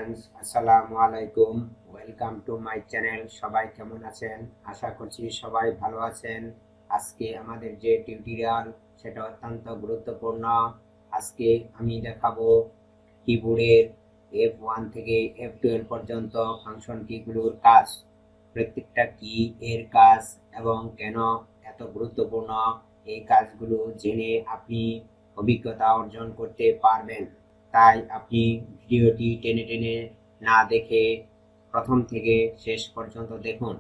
Friends, আসসালামু আলাইকুম। Welcome to my channel. সবাই কেমন আছেন? আশা করছি সবাই ভালো আছেন। আজকে আমাদের যে টিউটোরিয়াল সেটা অত্যন্ত গুরুত্বপূর্ণ। আজকে আমি দেখাবো কিবোর্ডের F1 থেকে F12 পর্যন্ত ফাংশন কিগুলোর কাজ, প্রত্যেকটা কি এর কাজ এবং কেন এত গুরুত্বপূর্ণ। এই কাজগুলো জেনে আপনি অভিজ্ঞতা অর্জন করতে পারবেন। তাই আপনি ভিডিওটি টেনে টেনে না দেখে প্রথম থেকে শেষ পর্যন্ত দেখুন।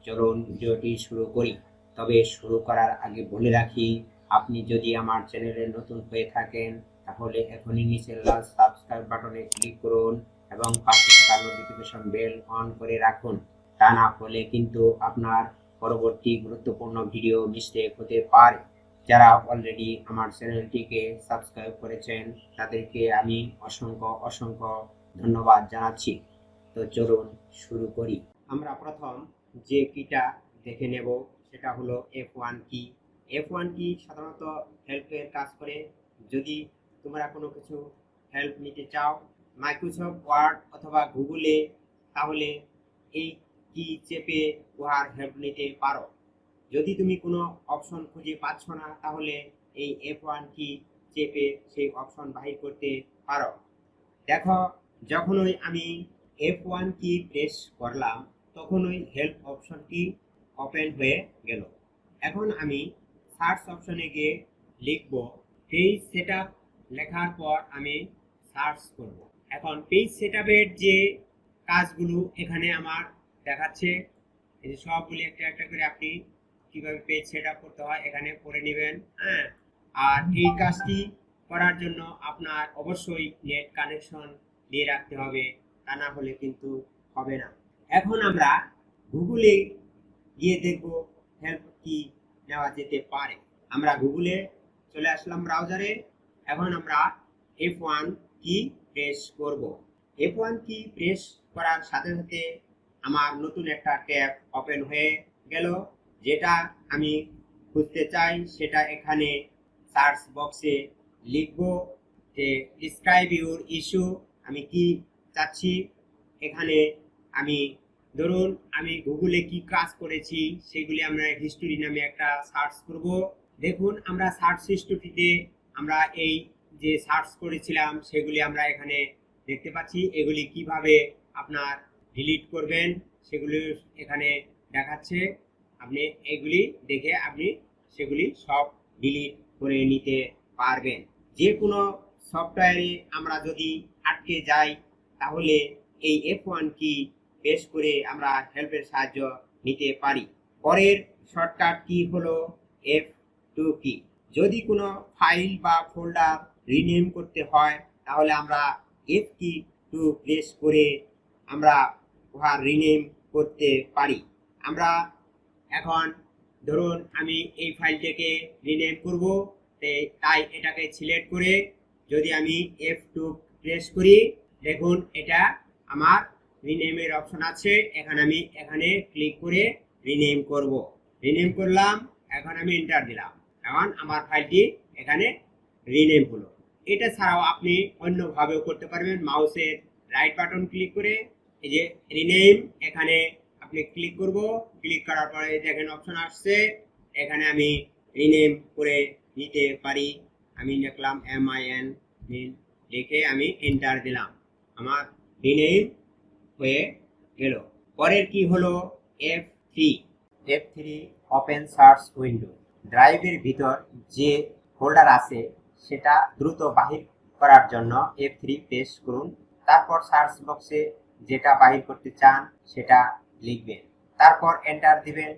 চলুন ভিডিওটি শুরু করি। তবে শুরু করার আগে বলে রাখি, আপনি যদি আমার চ্যানেলে নতুন হয়ে থাকেন তাহলে এখনই নিচের লাল সাবস্ক্রাইব বাটনে ক্লিক করুন এবং পাশে থাকা নোটিফিকেশন বেল অন করে রাখুন। তা না হলে কিন্তু আপনার পরবর্তী গুরুত্বপূর্ণ ভিডিও মিসটেক হতে পারে। যারা অলরেডি আমার চ্যানেলটিকে সাবস্ক্রাইব করেছেন তাদেরকে আমি অসংখ্য অসংখ্য ধন্যবাদ জানাচ্ছি। তো চলুন শুরু করি। আমরা প্রথম যে কিটা দেখে নেব সেটা হলো F1 কি। F1 কি সাধারণত হেল্পের কাজ করে। যদি তোমরা কোনো কিছু হেল্প নিতে চাও মাইক্রোসফট ওয়ার্ড অথবা গুগলে, তাহলে এই কি চেপে উহার হেল্প নিতে পারো। যদি তুমি কোনো অপশন খুঁজে পাচ্ছ না তাহলে এই F1 কি চেপে সেই অপশন বাহির করতে পারো। দেখো, যখনই আমি F1 কি প্রেস করলাম তখনই হেল্প অপশনটি ওপেন হয়ে গেল। এখন আমি সার্চ অপশনে গিয়ে লিখব পেজ সেটআপ। লেখার পর আমি সার্চ করব। এখন পেজ সেটআপের যে কাজগুলো এখানে আমার দেখাচ্ছে, এই যে সবগুলি একটা একটা করে আপনি কিভাবে পেজ সেটআপ করতে হয় এখানে পড়ে নেবেন। হ্যাঁ, আর এই কাজটি করার জন্য আপনার অবশ্যই নেট কানেকশন দিয়ে রাখতে হবে, তা না হলে কিন্তু হবে না। এখন আমরা গুগলে গিয়ে দেখব হেল্প কি নেওয়া যেতে পারে। আমরা গুগলে চলে আসলাম ব্রাউজারে। এখন আমরা F1 কি প্রেস করব। F1 কি প্রেস করার সাথে সাথে আমার নতুন একটা ট্যাব ওপেন হয়ে গেল। যেটা আমি খুঁজতে চাই সেটা এখানে সার্চ বক্সে লিখব যে ডিসক্রাইব ইউর ইস্যু। আমি কি চাচ্ছি এখানে আমি, ধরুন আমি গুগলে কি কাজ করেছি সেগুলি আমরা হিস্টোরি নামে একটা সার্চ করব। দেখুন আমরা সার্চ হিস্টোরিতে আমরা এই যে সার্চ করেছিলাম সেগুলি আমরা এখানে দেখতে পাচ্ছি। এগুলি কিভাবে আপনার ডিলিট করবেন সেগুলি এখানে দেখাচ্ছে। আপনি এগুলি দেখে আপনি সেগুলি সব ডিলিট করে নিতে পারবেন। যে কোনো সফটওয়্যারে আমরা যদি আটকে যাই তাহলে এই F1 কি প্রেস করে আমরা হেল্পের সাহায্য নিতে পারি। পরের শর্টকাট কি হলো F2 কি। যদি কোনো ফাইল বা ফোল্ডার রিনেম করতে হয় তাহলে আমরা F কি 2 প্রেস করে আমরা উহা রিনেম করতে পারি। আমরা এখন ধরুন আমি এই ফাইলটাকে রিনেম করব, তাই এটাকে সিলেক্ট করে যদি আমি F2 প্রেস করি, দেখুন এটা আমার রিনেমের অপশন আছে। আমি এখানে ক্লিক করে রিনেম করব। রিনেম করলাম, এখন আমি এন্টার দিলাম। এখন আমার ফাইলটি এখানে রিনেম হলো। এটা ছাড়াও আপনি অন্যভাবেও করতে পারবেন। মাউসের রাইট বাটন ক্লিক করে এই যে রিনেম এখানে আপনি ক্লিক করব। ক্লিক করার পরে দেখেন অপশন আসছে, এখানে আমি রিনেম করে নিতে পারি। আমি লিখলাম MIN লিখে আমি এন্টার দিলাম, আমার রিনেম হয়ে গেল। পরের কি হলো F3। Open search window. ড্রাইভের ভিতর যে ফোল্ডার আছে সেটা দ্রুত বাহির করার জন্য F3 প্রেস করুন। তারপর সার্চ বক্সে যেটা বাহির করতে চান সেটা লিখবেন, তারপর এন্টার দিবেন।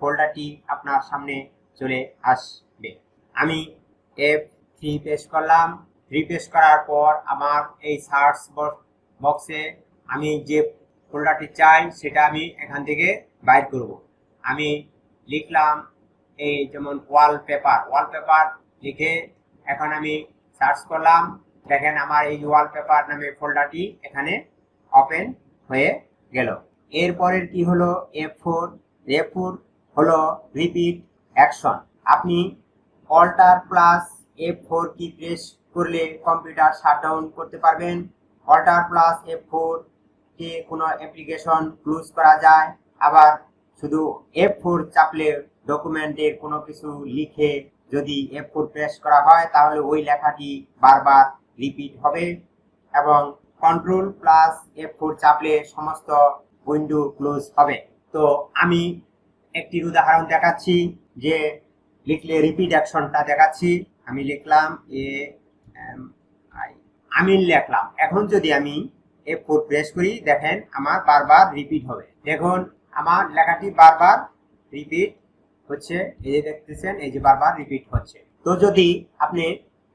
ফোল্ডারটি আপনার সামনে চলে আসবে। আমি F3 প্রেস করলাম। 3 প্রেস করার পর আমার এই সার্চ বক্সে আমি যে ফোল্ডারটি চাই সেটা আমি এখান থেকে বাইর করব। আমি লিখলাম এই যেমন ওয়ালপেপার লিখে এখন আমি সার্চ করলাম। দেখেন আমার এই ওয়ালপেপার নামে ফোল্ডারটি এখানে ওপেন হয়ে গেল। এরপরের কি হলো F4 হলো রিপিট অ্যাকশন। আপনি অল্টার প্লাস F4 কি প্রেস করলে কম্পিউটার শাটডাউন করতে পারবেন, অল্টার প্লাস F4 কে কোনো অ্যাপ্লিকেশন ক্লোজ করা যায়, আবার শুধু F4 চাপলে ডকুমেন্টের কোনো কিছু লিখে যদি F4 প্রেস করা হয় তাহলে ওই লেখাটি বারবার রিপিট হবে, এবং কন্ট্রোল প্লাস F4 চাপলে সমস্ত উইন্ডো ক্লোজ হবে। তো আমি একটি উদাহরণ দেখাচ্ছি, যে লিখলে রিপিট অ্যাকশনটা দেখাচ্ছি। আমি লিখলাম আমিন লিখলাম। এখন যদি আমি F4 প্রেস করি, দেখেন আমার বারবার রিপিট হবে। দেখুন আমার লেখাটি বারবার রিপিট হচ্ছে, এই যে দেখতেছেন, এই যে বারবার রিপিট হচ্ছে। তো যদি আপনি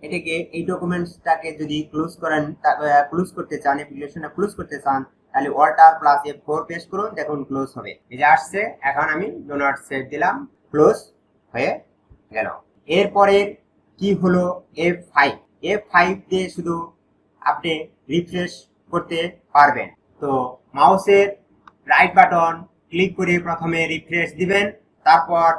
এটাকে এই ডকুমেন্টসটাকে যদি ক্লোজ করতে চান, অ্যাপ্লিকেশনটা ক্লোজ করতে চান, তাহলে অল্টার প্লাস F4 প্রেস করুন, দেখুন ক্লোজ হবে। এই যে আসছে, এখন আমি ডো নট সেভ দিলাম, ক্লোজ হয়ে গেল। এরপরে কি হলো F5 দিয়ে শুধু আপনি রিফ্রেশ করতে পারবেন। তো মাউসের রাইট বাটন ক্লিক করে প্রথমে রিফ্রেশ দিবেন, তারপর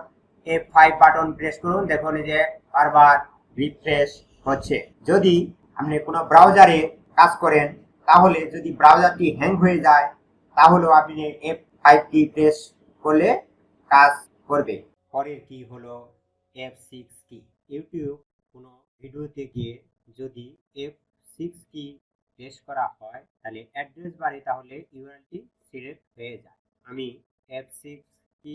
F5 বাটন প্রেস করুন, দেখুন যে বারবার রিফ্রেশ হচ্ছে। যদি আপনি কোনো ব্রাউজারে কাজ করেন, তাহলে যদি ব্রাউজারটি হ্যাং হয়ে যায়, তাহলেও আপনি F5 কি প্রেস করলে কাজ করবে। পরের কি হলো F6 কি। ইউটিউব কোনো ভিডিওতে গিয়ে যদি F6 কি প্রেস করা হয়, তাহলে অ্যাড্রেস বারে তাহলে ইউআরএলটি সিলেক্ট হয়ে যায়। আমি F6 কি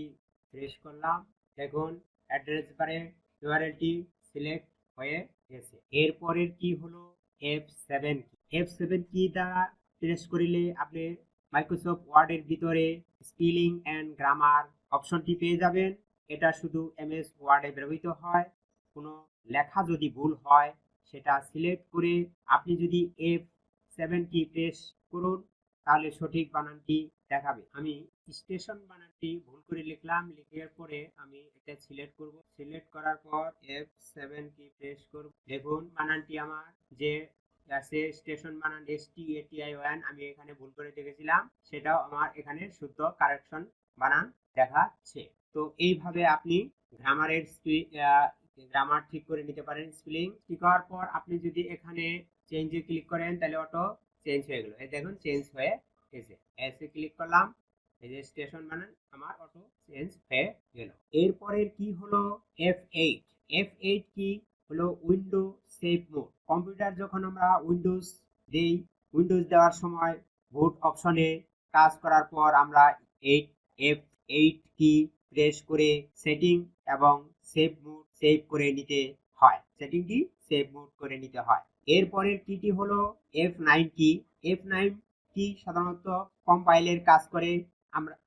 প্রেস করলাম, দেখুন অ্যাড্রেস বারে ইউআরএলটি সিলেক্ট হয়ে গেছে। এরপরের কি হলো F7 কি। F7 কি দ্বারা প্রেস করিলে আপনি মাইক্রোসফট ওয়ার্ডের ভিতরে স্পেলিং এন্ড গ্রামার অপশনটি পেয়ে যাবেন। এটা শুধু এমএস ওয়ার্ডে ব্যবহৃত হয়। কোনো লেখা যদি ভুল হয়, সেটা সিলেক্ট করে আপনি যদি F7 কি প্রেস করুন, তাহলে সঠিক বানানটি দেখাবে। আমি স্টেশন বানানটি ভুল করে লিখলাম, লিখার পরে আমি এটা সিলেক্ট করব। সিলেক্ট করার পর F7 কি প্রেস করব, দেখুন বানানটি আমার যে আছে স্টেশন বানান STATION, আমি এখানে ভুল করে দেখেছিলাম, সেটাও আমার এখানে শুদ্ধ কারেকশন বানান দেখাচ্ছে। তো এইভাবে আপনি গ্রামার ঠিক করে নিতে পারেন। স্পেলিং ঠিক হওয়ার পর আপনি যদি এখানে চেঞ্জে ক্লিক করেন, তাহলে অটো চেঞ্জ হয়ে গেল। এই দেখুন চেঞ্জ হয়ে গেছে। এসে ক্লিক করলাম, এই যে স্টেশন বানান আমার অটো চেঞ্জ হয়ে গেল। এরপরের কি হলো F8 কি হলো উইন্ডো সেভ মোড। কম্পিউটার যখন আমরা উইন্ডোজ দেই, উইন্ডোজ দেওয়ার সময় বুট অপশনে কাজ করার পর আমরা F8 কি প্রেস করে সেটিং এবং সেভ মোড সেভ করে নিতে হয়, সেটিংটি সেভ মোড করে নিতে হয়। এরপরের কিটি হলো F9 কি। F9 কি সাধারণত কম্পাইলের কাজ করে।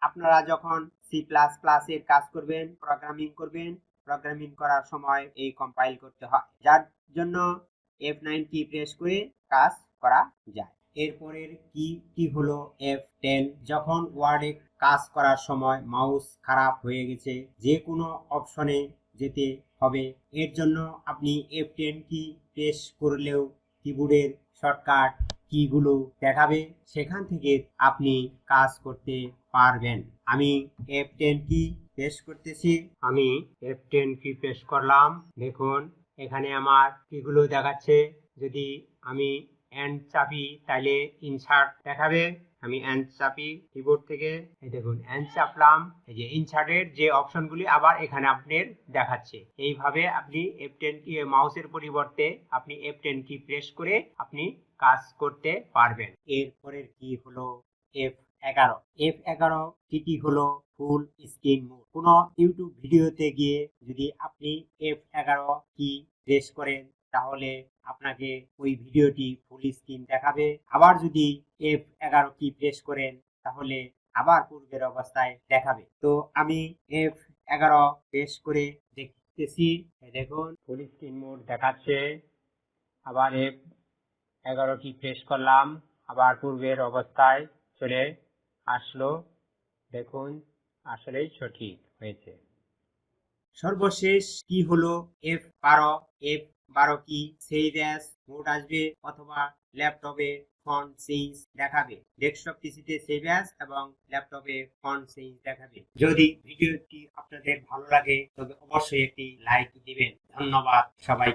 আপনারা যখন C++ এর কাজ করবেন, প্রোগ্রামিং করার সময় এই কম্পাইল করতে হয়, যার জন্য F9 কি প্রেস করে কাজ করা যায়। এরপরের কি হলো F10। যখন ওয়ার্ডে কাজ করার সময় মাউস খারাপ হয়ে গেছে, যে কোনো অপশনে যেতে হবে, এর জন্য আপনি F10 কি প্রেস করলেও কিবোর্ডের শর্টকাট কিগুলো দেখাবে, সেখান থেকে আপনি কাজ করতে পারবেন। আমি F10 কি প্রেস করতেছি, আমি F10 কি প্রেস করলাম, দেখুন এখানে আমার কিগুলো দেখাচ্ছে। যদি আমি এন্ড চাপি তাহলে ইনসার্ট দেখাবে। আমি এন্ড চাপি কিবোর্ড থেকে, এই দেখুন এন্ড চাপলাম, এই যে ইনসার্টের যে অপশনগুলি আবার এখানে আপনার দেখাচ্ছে। এইভাবে আপনি F10 কি মাউসের পরিবর্তে আপনি F10 কি প্রেস করে আপনি কাজ করতে পারবেন। এরপরের কি হলো F11 কিটি হলো ফুল স্ক্রিন মোড। কোনো ইউটিউব ভিডিওতে গিয়ে যদি আপনি F11 কি প্রেস করেন, তাহলে আপনাকে ওই ভিডিওটি ফুল স্ক্রিন দেখাবে। আবার যদি F11 কি প্রেস করেন, তাহলে আবার পূর্বের অবস্থায় দেখাবে। তো আমি F11 প্রেস করে দেখতেছি, দেখুন ফুল স্ক্রিন মোড দেখাচ্ছে। আবার F11 কি প্রেস করলাম, আবার পূর্বের অবস্থায় চলে আসলো। দেখুন আসলেই সঠিক হয়েছে। সর্বশেষ কি হলো F12 কি সেভ অ্যাজ মোড আসবে, অথবা ল্যাপটপে ফন্ট চেঞ্জ দেখাবে। ডেস্কটপ পিসিতে সেভ অ্যাজ এবং ল্যাপটপে ফন্ট চেঞ্জ দেখাবে। যদি ভিডিওটি আপনাদের ভালো লাগে, তবে অবশ্যই একটি লাইক দিবেন। ধন্যবাদ সবাইকে।